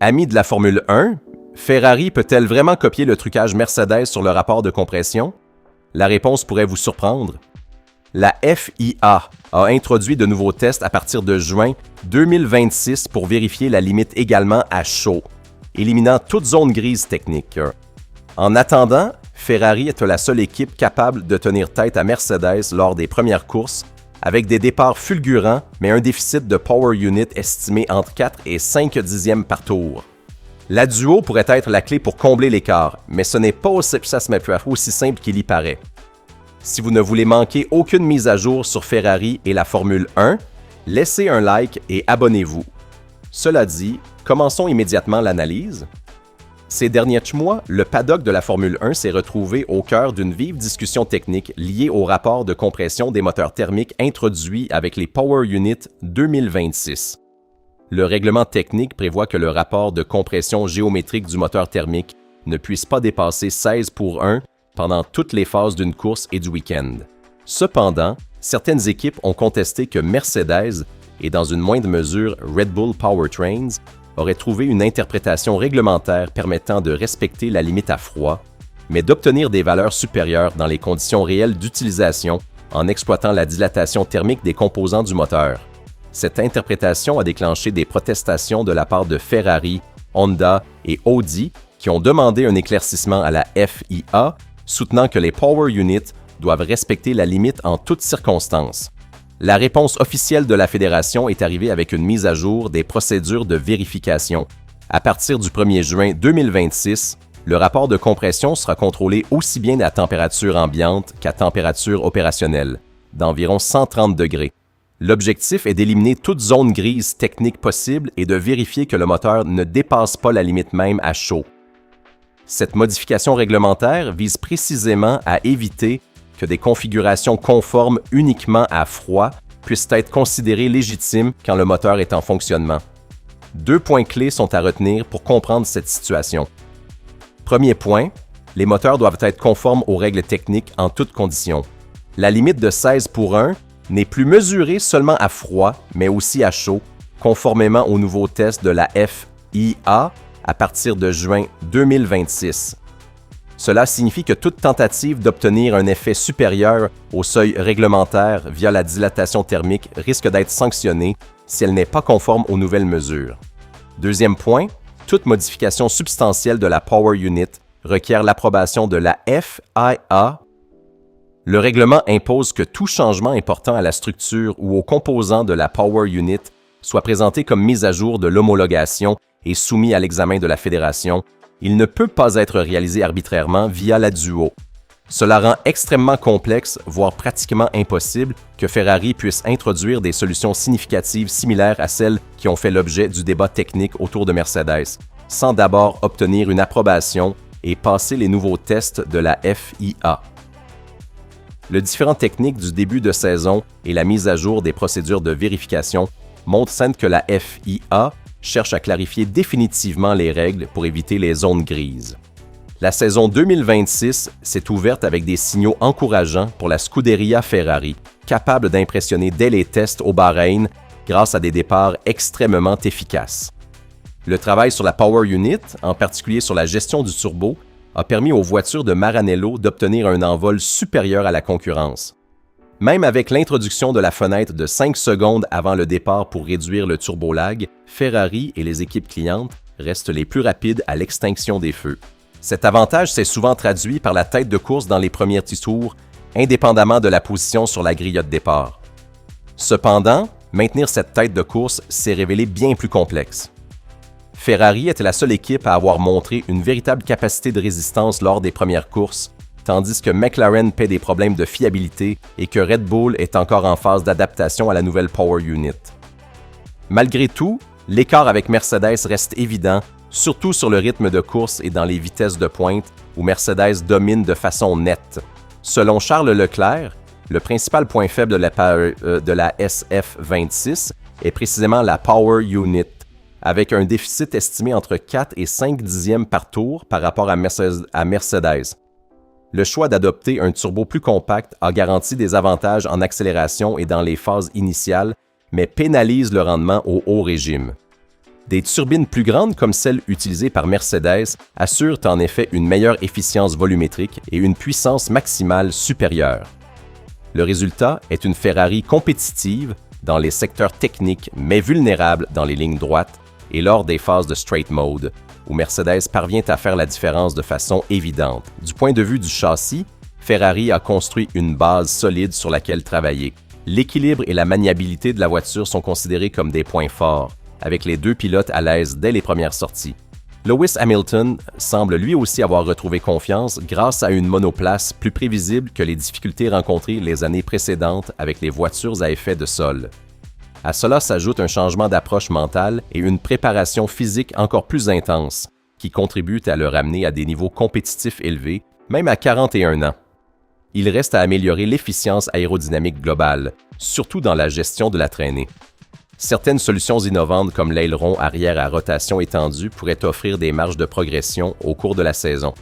Amis de la Formule 1, Ferrari peut-elle vraiment copier le trucage Mercedes sur le rapport de compression? La réponse pourrait vous surprendre. La FIA a introduit de nouveaux tests à partir de juin 2026 pour vérifier la limite également à chaud, éliminant toute zone grise technique. En attendant, Ferrari est la seule équipe capable de tenir tête à Mercedes lors des premières courses, avec des départs fulgurants, mais un déficit de power unit estimé entre 4 et 5 dixièmes par tour. La duo pourrait être la clé pour combler l'écart, mais ce n'est pas aussi simple qu'il y paraît. Si vous ne voulez manquer aucune mise à jour sur Ferrari et la Formule 1, laissez un like et abonnez-vous. Cela dit, commençons immédiatement l'analyse. Ces derniers mois, le paddock de la Formule 1 s'est retrouvé au cœur d'une vive discussion technique liée au rapport de compression des moteurs thermiques introduit avec les Power Unit 2026. Le règlement technique prévoit que le rapport de compression géométrique du moteur thermique ne puisse pas dépasser 16:1 pendant toutes les phases d'une course et du week-end. Cependant, certaines équipes ont contesté que Mercedes, et dans une moindre mesure Red Bull Powertrains, auraient trouvé une interprétation réglementaire permettant de respecter la limite à froid, mais d'obtenir des valeurs supérieures dans les conditions réelles d'utilisation en exploitant la dilatation thermique des composants du moteur. Cette interprétation a déclenché des protestations de la part de Ferrari, Honda et Audi qui ont demandé un éclaircissement à la FIA, soutenant que les Power Units doivent respecter la limite en toutes circonstances. La réponse officielle de la fédération est arrivée avec une mise à jour des procédures de vérification. À partir du 1er juin 2026, le rapport de compression sera contrôlé aussi bien à température ambiante qu'à température opérationnelle, d'environ 130 degrés. L'objectif est d'éliminer toute zone grise technique possible et de vérifier que le moteur ne dépasse pas la limite même à chaud. Cette modification réglementaire vise précisément à éviter que des configurations conformes uniquement à froid puissent être considérées légitimes quand le moteur est en fonctionnement. 2 points clés sont à retenir pour comprendre cette situation. Premier point, les moteurs doivent être conformes aux règles techniques en toutes conditions. La limite de 16:1 n'est plus mesurée seulement à froid, mais aussi à chaud, conformément aux nouveaux tests de la FIA à partir de juin 2026. Cela signifie que toute tentative d'obtenir un effet supérieur au seuil réglementaire via la dilatation thermique risque d'être sanctionnée si elle n'est pas conforme aux nouvelles mesures. Deuxième point, toute modification substantielle de la Power Unit requiert l'approbation de la FIA. Le règlement impose que tout changement important à la structure ou aux composants de la Power Unit soit présenté comme mise à jour de l'homologation et soumis à l'examen de la fédération. Il ne peut pas être réalisé arbitrairement via la duo. Cela rend extrêmement complexe, voire pratiquement impossible, que Ferrari puisse introduire des solutions significatives similaires à celles qui ont fait l'objet du débat technique autour de Mercedes, sans d'abord obtenir une approbation et passer les nouveaux tests de la FIA. Le différent technique du début de saison et la mise à jour des procédures de vérification montrent que la FIA cherche à clarifier définitivement les règles pour éviter les zones grises. La saison 2026 s'est ouverte avec des signaux encourageants pour la Scuderia Ferrari, capable d'impressionner dès les tests au Bahreïn grâce à des départs extrêmement efficaces. Le travail sur la Power Unit, en particulier sur la gestion du turbo, a permis aux voitures de Maranello d'obtenir un envol supérieur à la concurrence. Même avec l'introduction de la fenêtre de 5 secondes avant le départ pour réduire le turbo-lag, Ferrari et les équipes clientes restent les plus rapides à l'extinction des feux. Cet avantage s'est souvent traduit par la tête de course dans les premiers petits tours, indépendamment de la position sur la grille de départ. Cependant, maintenir cette tête de course s'est révélé bien plus complexe. Ferrari était la seule équipe à avoir montré une véritable capacité de résistance lors des premières courses, tandis que McLaren paie des problèmes de fiabilité et que Red Bull est encore en phase d'adaptation à la nouvelle Power Unit. Malgré tout, l'écart avec Mercedes reste évident, surtout sur le rythme de course et dans les vitesses de pointe, où Mercedes domine de façon nette. Selon Charles Leclerc, le principal point faible de la SF26 est précisément la Power Unit, avec un déficit estimé entre 4 et 5 dixièmes par tour par rapport à Mercedes. Le choix d'adopter un turbo plus compact a garanti des avantages en accélération et dans les phases initiales, mais pénalise le rendement au haut régime. Des turbines plus grandes comme celles utilisées par Mercedes assurent en effet une meilleure efficience volumétrique et une puissance maximale supérieure. Le résultat est une Ferrari compétitive dans les secteurs techniques mais vulnérable dans les lignes droites et lors des phases de straight mode, où Mercedes parvient à faire la différence de façon évidente. Du point de vue du châssis, Ferrari a construit une base solide sur laquelle travailler. L'équilibre et la maniabilité de la voiture sont considérés comme des points forts, avec les deux pilotes à l'aise dès les premières sorties. Lewis Hamilton semble lui aussi avoir retrouvé confiance grâce à une monoplace plus prévisible que les difficultés rencontrées les années précédentes avec les voitures à effet de sol. À cela s'ajoute un changement d'approche mentale et une préparation physique encore plus intense, qui contribuent à le ramener à des niveaux compétitifs élevés, même à 41 ans. Il reste à améliorer l'efficience aérodynamique globale, surtout dans la gestion de la traînée. Certaines solutions innovantes comme l'aileron arrière à rotation étendue pourraient offrir des marges de progression au cours de la saison.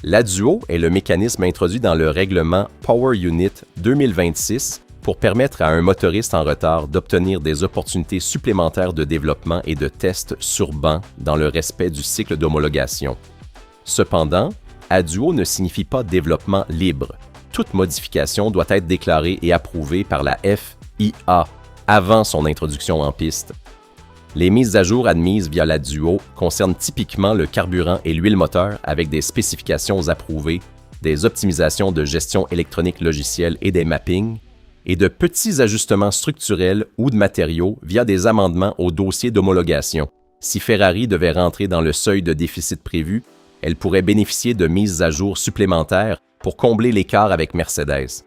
L'Adduo est le mécanisme introduit dans le règlement Power Unit 2026 pour permettre à un motoriste en retard d'obtenir des opportunités supplémentaires de développement et de tests sur banc dans le respect du cycle d'homologation. Cependant, Adduo ne signifie pas développement libre. Toute modification doit être déclarée et approuvée par la FIA avant son introduction en piste. Les mises à jour admises via l'Adduo concernent typiquement le carburant et l'huile moteur avec des spécifications approuvées, des optimisations de gestion électronique logicielle et des mappings, et de petits ajustements structurels ou de matériaux via des amendements au dossier d'homologation. Si Ferrari devait rentrer dans le seuil de déficit prévu, elle pourrait bénéficier de mises à jour supplémentaires pour combler l'écart avec Mercedes.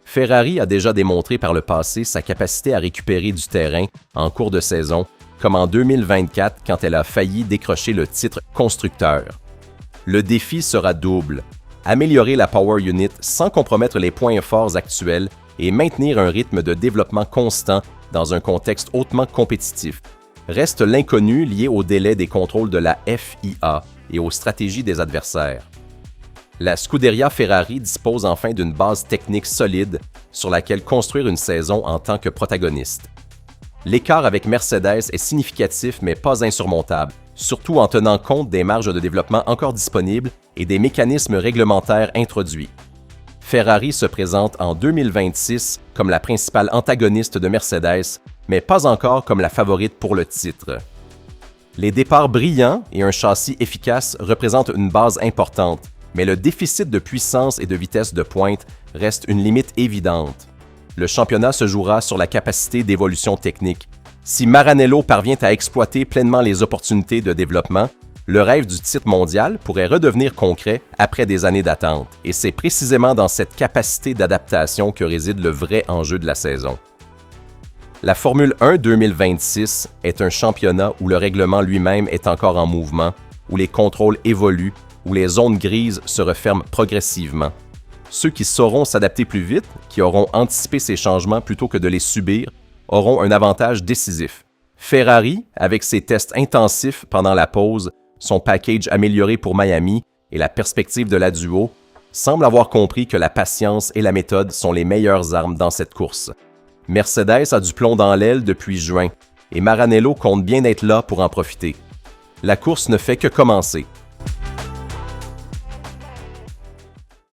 Ferrari a déjà démontré par le passé sa capacité à récupérer du terrain en cours de saison, comme en 2024 quand elle a failli décrocher le titre constructeur. Le défi sera double: améliorer la Power Unit sans compromettre les points forts actuels et maintenir un rythme de développement constant dans un contexte hautement compétitif. Reste l'inconnu lié au délai des contrôles de la FIA et aux stratégies des adversaires. La Scuderia Ferrari dispose enfin d'une base technique solide sur laquelle construire une saison en tant que protagoniste. L'écart avec Mercedes est significatif mais pas insurmontable, surtout en tenant compte des marges de développement encore disponibles et des mécanismes réglementaires introduits. Ferrari se présente en 2026 comme la principale antagoniste de Mercedes, mais pas encore comme la favorite pour le titre. Les départs brillants et un châssis efficace représentent une base importante, mais le déficit de puissance et de vitesse de pointe reste une limite évidente. Le championnat se jouera sur la capacité d'évolution technique. Si Maranello parvient à exploiter pleinement les opportunités de développement, le rêve du titre mondial pourrait redevenir concret après des années d'attente, et c'est précisément dans cette capacité d'adaptation que réside le vrai enjeu de la saison. La Formule 1 2026 est un championnat où le règlement lui-même est encore en mouvement, où les contrôles évoluent, où les zones grises se referment progressivement. Ceux qui sauront s'adapter plus vite, qui auront anticipé ces changements plutôt que de les subir, auront un avantage décisif. Ferrari, avec ses tests intensifs pendant la pause, son package amélioré pour Miami et la perspective de l'Adduo, semble avoir compris que la patience et la méthode sont les meilleures armes dans cette course. Mercedes a du plomb dans l'aile depuis juin, et Maranello compte bien être là pour en profiter. La course ne fait que commencer.